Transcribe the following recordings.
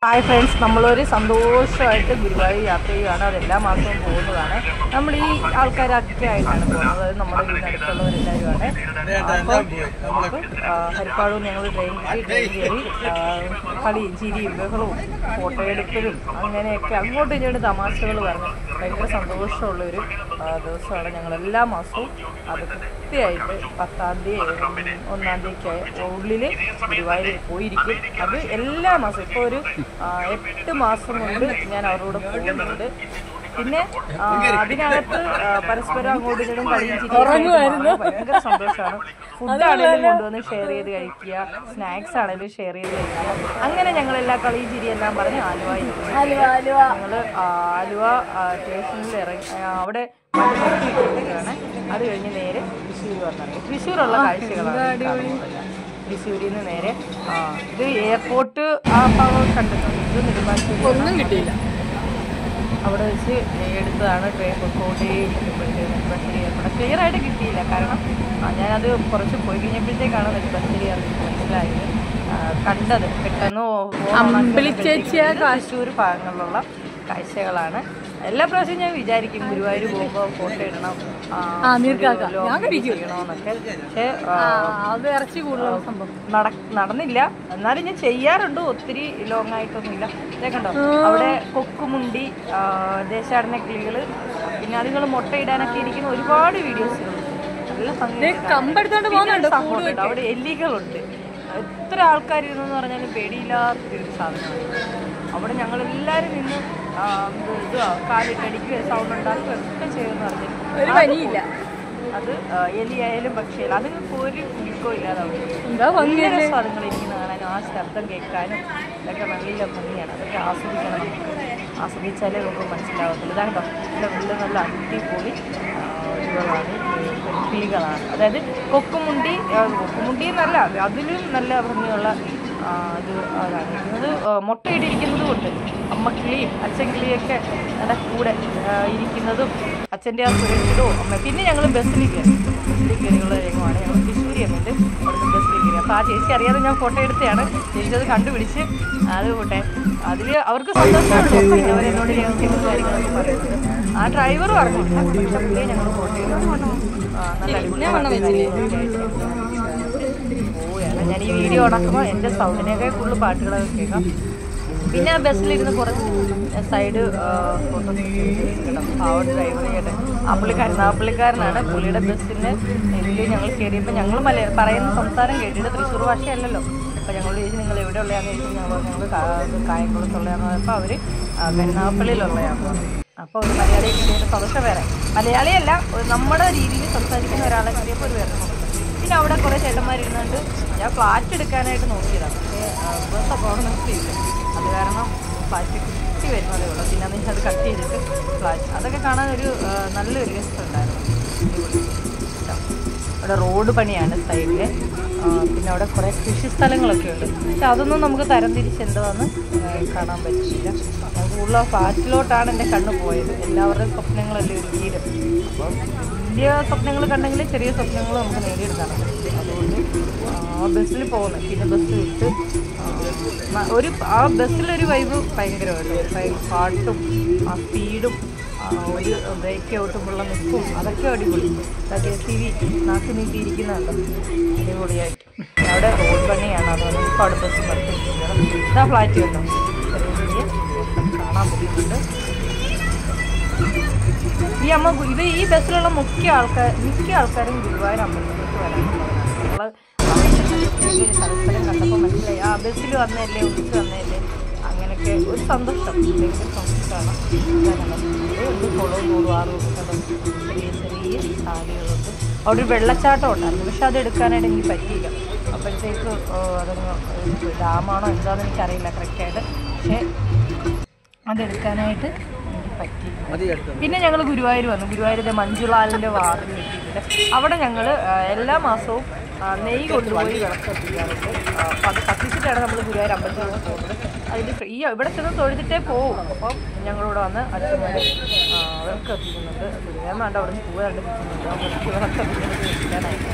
Hi friends, നമ്മളൊരു സന്തോഷമായിട്ട് ഗുരുവായൂർ യാത്ര ചെയ്യുകയാണ്. അതെല്ലാ മാസവും പോകുന്നതാണ്. നമ്മൾ ഈ ആൾക്കാരൊക്കെ ആയിട്ടാണ് പോകുന്നത്. അത് നമ്മുടെ വീടിനടുത്തുള്ളവരെല്ലാവരുമാണ്. അപ്പോൾ നമുക്ക് ഹരിപ്പാടും ഞങ്ങൾ ട്രെയിൻ കയറി കളിയും ചിരിയും ബഹളവും ഫോട്ടോ എടുക്കലും അങ്ങനെയൊക്കെ അങ്ങോട്ടും ഇങ്ങോട്ടും തമാശകൾ പറഞ്ഞ് ഭയങ്കര സന്തോഷമുള്ളൊരു ദിവസമാണ്. ഞങ്ങളെല്ലാ മാസവും അത് കൃത്യമായിട്ട് 10-ാം തീയതി 1-ാം തീയതിക്ക് ഉള്ളിൽ ഗുരുവായൂർ പോയിരിക്കും. അത് എല്ലാ മാസവും ഇപ്പോൾ ഒരു 8 മാസം കൊണ്ട് ഞാൻ അവരോട് പോകുന്നുണ്ട്. പിന്നെ അതിനകത്ത് പരസ്പരം അങ്ങോട്ടും ഇങ്ങോട്ടും കളിയും ചിരിയായിരുന്നു. ഭയങ്കര സന്തോഷമാണ്. ഫുഡാണെങ്കിലും കൊണ്ടുവന്ന് ഷെയർ ചെയ്ത് കഴിക്കുക, സ്നാക്സ് ആണെങ്കിലും ഷെയർ ചെയ്ത് കഴിക്കുക. അങ്ങനെ ഞങ്ങളെല്ലാ കളിയും ചിരിയെല്ലാം പറഞ്ഞ് ആലുവയിൽ ഞങ്ങൾ ആലുവ സ്റ്റേഷനിൽ ഇറങ്ങി അവിടെ ആണ്. അത് കഴിഞ്ഞ് നേരെ തൃശ്ശൂർ വന്നിറങ്ങി. തൃശ്ശൂരുള്ള കാഴ്ചകളാണ്. തൃശ്ശൂരിൽ നിന്ന് നേരെ ഇത് എയർപോർട്ട് ആ ഭാഗം കണ്ടിട്ടുണ്ട്. ഇത് നെടുമ്പാശ്ശേരി ഒന്നും കിട്ടിയില്ല. അവിടെ വെച്ച് എടുത്തതാണ് ട്രെയിൻ പൊക്കോട്ടേക്കുമ്പോഴത്തേക്ക് നെടുമ്പാശ്ശേരി എയർപോർട്ട് ക്ലിയർ ആയിട്ട് കിട്ടിയില്ല. കാരണം ഞാനത് കുറച്ച് പോയി കഴിഞ്ഞപ്പോഴത്തേക്കാണ് നെടുമ്പാശ്ശേരി മനസ്സിലായത്, കണ്ടത്. പെട്ടെന്ന് തൃശ്ശൂർ ഭാഗങ്ങളിലുള്ള കാഴ്ചകളാണ്. എല്ലാ പ്രാവശ്യവും ഞാൻ വിചാരിക്കും ഗുരുവായൂർ പോകുമ്പോൾ ഫോട്ടോ ഇടണം ചെയ്യണമെന്നൊക്കെ. പക്ഷേ നടന്നില്ല. എന്നാലും ഞാൻ ചെയ്യാറുണ്ട്, ഒത്തിരി ലോങ് ആയിട്ടൊന്നുമില്ല. ഇതേ കണ്ടോ, അവിടെ കൊക്കുമുണ്ടി, ദേശാടന കിളികൾ, പിന്നെ അതുങ്ങൾ മുട്ടയിടാനൊക്കെ ഇരിക്കുന്ന ഒരുപാട് വീഡിയോസുകൾ. നല്ല സംഭവമുണ്ട്. അവിടെ എലികളുണ്ട്. എത്ര ആൾക്കാരിരുന്നെന്ന് പറഞ്ഞാലും പേടിയില്ലാത്തൊരു സാധനമാണ്. അവിടെ ഞങ്ങളെല്ലാവരും നിന്ന് കാലിട്ടടിക്കുകയോ സൗണ്ട് ഉണ്ടാക്കുകയോ ഒക്കെ ചെയ്യുമെന്ന് പറഞ്ഞില്ല. അത് എലിയായാലും പക്ഷിയായാലും അതുങ്ങൾക്ക് ഒരു കുലുക്കോ ഇല്ലാതെ അവിടെ രസം ഇരിക്കുന്ന കാണാനും ആ ശബ്ദം കേൾക്കാനും ഇതൊക്കെ നല്ല ഭംഗിയാണ്. അതൊക്കെ ആസ്വദിക്കണം. ആസ്വദിച്ചാലേ നമുക്ക് മനസ്സിലാവത്തില്ല. ഇതാണ്ടോ നല്ല അടിപൊളി കിളികളാണ്. അതായത് കൊക്കുമുണ്ടി എന്നല്ല, അതിലും നല്ല ഭംഗിയുള്ള ഇത് അതാണ്. ഇത് മുട്ടയിട്ടിരിക്കുന്നത് കൊണ്ട് അമ്മക്കിളിയും അച്ഛൻ കിളിയൊക്കെ അതിൻ്റെ കൂടെ ഇരിക്കുന്നതും അച്ഛൻ്റെ ആ സുരക്ഷിതവും അമ്മ. പിന്നെ ഞങ്ങൾ ബസ്സിൽ കയറിയുള്ള രംഗമാണ്. ഞങ്ങൾ തൃശ്ശൂരി എന്നിട്ട് അവിടുന്ന് ബസ്സിൽ കയറി. അപ്പോൾ ആ ചേച്ചി അറിയാതെ ഞാൻ ഫോട്ടോ എടുത്തതാണ്. ചേച്ചി അത് കണ്ടുപിടിച്ച് അത് പോട്ടെ. അതിൽ അവർക്ക് സന്തോഷമുള്ളൂ. പിന്നെ അവരെന്നോട് രഹസ്യങ്ങളും കാര്യങ്ങളൊക്കെ പറയുന്നത് ആ ഡ്രൈവർ പറഞ്ഞില്ല. പക്ഷേ പുള്ളിയെ ഞങ്ങൾ ഫോട്ടോ എടുത്തു. നല്ല അടിപൊളി. ഞാൻ ഈ വീഡിയോ ഉണക്കുമ്പോൾ എൻ്റെ സൗണ്ടിനൊക്കെ കൂടുതൽ പാട്ടുകളൊക്കെ കേൾക്കാം. പിന്നെ ആ ബസ്സിലിരുന്ന് കുറച്ച് സൈഡ് ഫോട്ടോസ് ആ ഡ്രൈവർ ചെയ്യട്ടെ. ആ പുള്ളിക്കാരനാണ്. പുള്ളിയുടെ ബസ്സിൻ്റെ ഇതിൽ ഞങ്ങൾ കയറിയപ്പോൾ ഞങ്ങൾ പറയുന്ന സംസാരം കേട്ടിട്ട് തൃശ്ശൂർ ഭാഷയല്ലല്ലോ. അപ്പോൾ ഞങ്ങളോട് ചോദിച്ചു നിങ്ങൾ എവിടെ ഉള്ളതാണെന്ന് ചോദിച്ചാൽ ഞങ്ങൾ കായംകുളത്തുള്ളതാണെന്ന് പറഞ്ഞപ്പോൾ അവർ കരുനാഗപ്പള്ളിയിലുള്ളതാണ്. അപ്പോൾ ഒരു മലയാളി കിട്ടിയതിൻ്റെ സന്തോഷം വേറെ. മലയാളിയല്ല, നമ്മുടെ രീതിയിൽ സംസാരിക്കുന്ന ഒരാളെ കിട്ടിയപ്പോൾ ഒരു വേറെ. പിന്നെ അവിടെ കുറേ ചേട്ടന്മാരിരുന്നുണ്ട്. ഞാൻ ഫ്ലാറ്റ് എടുക്കാനായിട്ട് നോക്കിയതാണ്. പക്ഷേ ബസ്സൊക്കെ അവിടെ നിർത്തിയില്ല. അത് കാരണം ഫ്ലാറ്റ് കിട്ടി വരുന്നതേ ഉള്ളൂ. പിന്നെ എന്ന് വെച്ചാൽ അത് കട്ട് ചെയ്തിട്ട് ഫ്ലാറ്റ് അതൊക്കെ കാണാൻ ഒരു നല്ലൊരു രസമുണ്ടായിരുന്നു. അവിടെ റോഡ് പണിയാണ് സൈഡിൽ. പിന്നെ അവിടെ കുറേ കൃഷി സ്ഥലങ്ങളൊക്കെ ഉണ്ട്. പക്ഷെ അതൊന്നും നമുക്ക് തരംതിരിച്ച് എന്താണെന്ന് കാണാൻ പറ്റില്ല. കൂടുതൽ ഫ്ലാറ്റിലോട്ടാണ് എൻ്റെ കണ്ണ് പോയത്. എല്ലാവരുടെയും സ്വപ്നങ്ങളല്ലേ ഒരു വീട്. അപ്പം വലിയ സ്വപ്നങ്ങൾ കണ്ടെങ്കിൽ ചെറിയ സ്വപ്നങ്ങൾ നമുക്ക് നേടിയെടുക്കാൻ പറ്റും. അതുകൊണ്ട് ആ ബസ്സിൽ പോകുന്നു. പിന്നെ ബസ് വിട്ട് ആ ബസ്സിലൊരു വൈബ് ഭയങ്കരമായിട്ട് പാട്ടും ആ സ്പീഡും ഒരു ബ്രേക്ക് ഔട്ടുമുള്ള നിൽക്കും അതൊക്കെ അടിപൊളി. JCB നാക്ക് നീട്ടിയിരിക്കുന്നുണ്ട് അടിപൊളിയായിട്ട്. അവിടെ റോഡ് പണിയാണ്. അതുകൊണ്ട് ഇപ്പോൾ അവിടെ ബസ് നിർത്തിയിരിക്കുന്നത്. ഇതാ ഫ്ലാറ്റ് കണ്ടോ, ചെറിയ കാണാൻ പറ്റുന്നുണ്ട്. ഈ ബസ്സിലുള്ള മിക്ക ആൾക്കാരും ഗുരുവായൂർ അമ്പലത്തിലേക്ക് വരാനുള്ളതാണ്. പരസ്പരം കണ്ടപ്പോൾ മനസ്സിലായി ആ ബസ്സിൽ വന്നതല്ലേ, ഒന്നിച്ച് വന്നതല്ലേ. അങ്ങനെയൊക്കെ ഒരു സന്തോഷം, ഭയങ്കര സന്തോഷമാണ്. ഒരു കുളവും ആറും ചെറിയ ചെറിയ സാരികളുണ്ട്. അവിടെ ഒരു വെള്ളച്ചാട്ടം ഉണ്ടായിരുന്നു. പക്ഷെ അത് എടുക്കാനായിട്ട് എനിക്ക് പറ്റിയില്ല. അപ്പോഴത്തേക്ക് അതങ്ങ് ഡാമാണോ എന്താണെന്ന് എനിക്കറിയില്ല കറക്റ്റായിട്ട്. പക്ഷേ അതെടുക്കാനായിട്ട് പറ്റി. പിന്നെ ഞങ്ങൾ ഗുരുവായൂർ വന്നു. ഗുരുവായൂരിലെ മഞ്ജുളാലിൻ്റെ വാതിൽ കിട്ടിയിട്ടുണ്ട്. അവിടെ ഞങ്ങൾ എല്ലാ മാസവും നെയ്യ് കൊണ്ടുപോയി വിളക്ക് കത്തിക്കാറുണ്ട്. അപ്പോൾ അത് കത്തിച്ചിട്ടാണ് നമ്മൾ ഗുരുവായൂർ അമ്പലത്തിലൂടെ പോകുന്നത്. അതിൽ ഇവിടെ ചെന്ന് തൊഴുതിട്ടേ പോവും. അപ്പം ഞങ്ങളിവിടെ വന്ന് അച്ഛന്മാർ വിളക്ക് കത്തിക്കുന്നുണ്ട്. ഗുരുവായൂർ വേണ്ട അവിടെ നിന്ന് പോകാണ്ട് കിട്ടുന്നുണ്ട്. അവർക്ക് വിളക്ക് കത്തിക്കുന്നത് വെക്കാനായിട്ട്.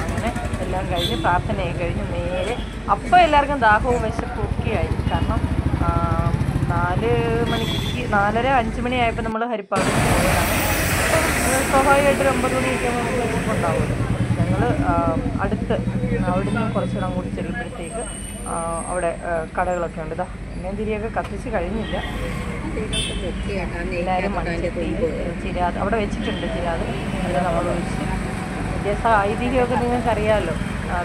അങ്ങനെ എല്ലാം കഴിഞ്ഞ് പ്രാർത്ഥനയൊക്കെ കഴിഞ്ഞ് നേരെ അപ്പോൾ എല്ലാവർക്കും ദാഹവും വിശപ്പും ഒക്കെ ആയി. കാരണം 4 മണിക്ക് 4:30-5 മണിയായപ്പോൾ നമ്മൾ ഹരിപ്പാട് പോയതാണ്. സ്വാഭാവികമായിട്ടൊരു 9 മണിയൊക്കെ നമുക്ക് വെച്ചിട്ടുണ്ടാവുമല്ലോ. ഞങ്ങൾ അടുത്ത് അവിടുന്ന് കുറച്ചുകൂടെ അങ്ങോട്ട് ചെല്ലുമ്പോഴത്തേക്ക് അവിടെ കടകളൊക്കെ ഉണ്ട്. എണ്ണയും തിരിയൊക്കെ കത്തിച്ച് കഴിഞ്ഞില്ല. എല്ലാവരും മൺചട്ടി ചിരാത് അവിടെ വെച്ചിട്ടുണ്ട്. ചിരാത് അത് നമ്മൾ ഒഴിച്ച് വ്യത്യാസ ഐതിഹ്യമൊക്കെ നിങ്ങൾക്കറിയാമല്ലോ.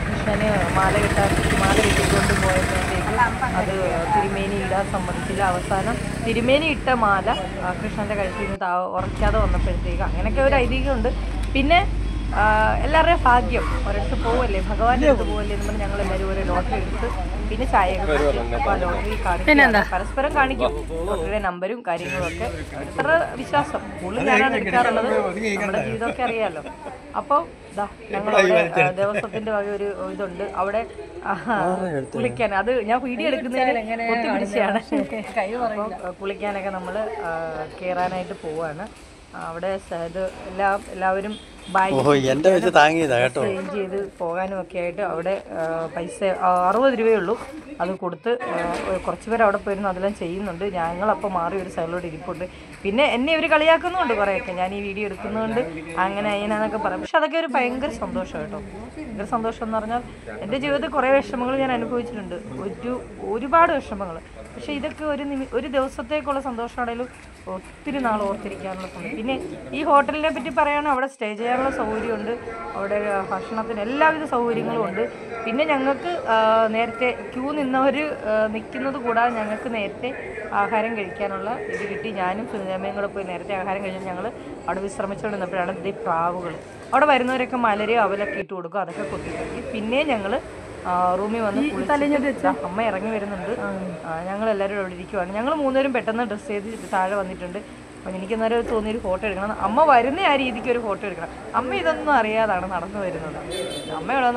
കൃഷ്ണന് മാല കെട്ടിക്കൊണ്ട് പോയപ്പോഴത്തേക്ക് അത് തിരുമേനി ഇടാൻ സമ്മതിച്ചില്ല. അവസാനം തിരുമേനി ഇട്ട മാല കൃഷ്ണൻ്റെ കഴുത്തിൽ നിന്ന് ഉറയ്ക്കാതെ വന്നപ്പോഴത്തേക്ക് അങ്ങനെയൊക്കെ ഒരു ഐതിഹ്യമുണ്ട്. പിന്നെ എല്ലാവരുടെയും ഭാഗ്യം ഒരിടത്ത് പോവല്ലേ, ഭഗവാന്റെ അടുത്ത് പോവല്ലേ എന്ന് പറഞ്ഞ് ഞങ്ങളെല്ലാവരും ഒരു ലോട്ടറി എടുത്ത് പിന്നെ ചായയൊക്കെ ലോട്ടറി കാണിക്കും, പരസ്പരം കാണിക്കും. ലോട്ടറിയുടെ നമ്പരും കാര്യങ്ങളും ഒക്കെ എത്ര വിശ്വാസം കൂടുതൽ ഞാനാണ് എടുക്കാറുള്ളത്. നമ്മുടെ ജീവിതമൊക്കെ അറിയാമല്ലോ. അപ്പോൾ ഞങ്ങളവിടെ ദേവസ്വത്തിന്റെ വക ഒരു ഇതുണ്ട് അവിടെ കുളിക്കാൻ. അത് ഞാൻ വീഡിയോ എടുക്കുന്നതിന് ഒത്തി പിടിച്ചാണ്. കുളിക്കാനൊക്കെ നമ്മൾ കയറാനായിട്ട് പോവാണ്. അവിടെ ഇത് എല്ലാവരും ചേഞ്ച് ചെയ്ത് പോകാനും ഒക്കെ ആയിട്ട് അവിടെ പൈസ 60 രൂപയുള്ളൂ. അത് കൊടുത്ത് കുറച്ച് പേര് അവിടെ പോയിരുന്നു അതെല്ലാം ചെയ്യുന്നുണ്ട്. ഞങ്ങളപ്പോൾ മാറി ഒരു സൈഡിലോട്ട് ഇരിപ്പുണ്ട്. പിന്നെ എന്നെ ഇവർ കളിയാക്കുന്നുണ്ട് കുറേയൊക്കെ, ഞാൻ ഈ വീഡിയോ എടുക്കുന്നതുകൊണ്ട് അങ്ങനെ അതിനാന്നൊക്കെ പറയാം. പക്ഷെ അതൊക്കെ ഒരു ഭയങ്കര സന്തോഷം കേട്ടോ. ഭയങ്കര സന്തോഷം എന്ന് പറഞ്ഞാൽ എൻ്റെ ജീവിതത്തിൽ കുറേ വിഷമങ്ങൾ ഞാൻ അനുഭവിച്ചിട്ടുണ്ട്, ഒരുപാട് വിഷമങ്ങൾ. പക്ഷെ ഇതൊക്കെ ഒരു ദിവസത്തേക്കുള്ള സന്തോഷമാണെങ്കിലും ഒത്തിരി നാൾ ഓർത്തിരിക്കാനുള്ള സമയം. പിന്നെ ഈ ഹോട്ടലിനെ പറ്റി പറയുകയാണെങ്കിൽ അവിടെ സ്റ്റേ ചെയ്യാനുള്ള സൗകര്യമുണ്ട്, അവിടെ ഭക്ഷണത്തിന് എല്ലാവിധ സൗകര്യങ്ങളും ഉണ്ട്. പിന്നെ ഞങ്ങൾക്ക് നേരത്തെ ക്യൂ നിന്നവർ നിൽക്കുന്നത് കൂടാതെ ഞങ്ങൾക്ക് നേരത്തെ ആഹാരം കഴിക്കാനുള്ള ഇത് കിട്ടി. ഞാനും സുനിതമ്മയും കൂടെ പോയി നേരത്തെ ആഹാരം കഴിച്ചാൽ ഞങ്ങൾ അവിടെ വിശ്രമിച്ചുകൊണ്ടിരുന്നപ്പോഴാണ് ഈ പ്രാവുകൾ അവിടെ വരുന്നവരൊക്കെ മലരും അവലൊക്കെ ഇട്ട് കൊടുക്കും, അതൊക്കെ കൊത്തിക്കഴിഞ്ഞ് പിന്നെ ഞങ്ങൾ റൂമിൽ വന്ന് കുളിച്ചിട്ട് അമ്മ ഇറങ്ങി വരുന്നുണ്ട്. ഞങ്ങളെല്ലാവരും അവിടെ ഇരിക്കുവാണ്. ഞങ്ങൾ 3 പേരും പെട്ടെന്ന് ഡ്രസ്സ് ചെയ്ത് താഴെ വന്നിട്ടുണ്ട്. അപ്പം എനിക്കെന്നേരം തോന്നിയൊരു ഫോട്ടോ എടുക്കണം. അമ്മ വരുന്ന ആ രീതിക്ക് ഒരു ഫോട്ടോ എടുക്കണം. അമ്മ ഇതൊന്നും അറിയാതാണ് നടന്നു വരുന്നത്. അമ്മ ഇവിടെ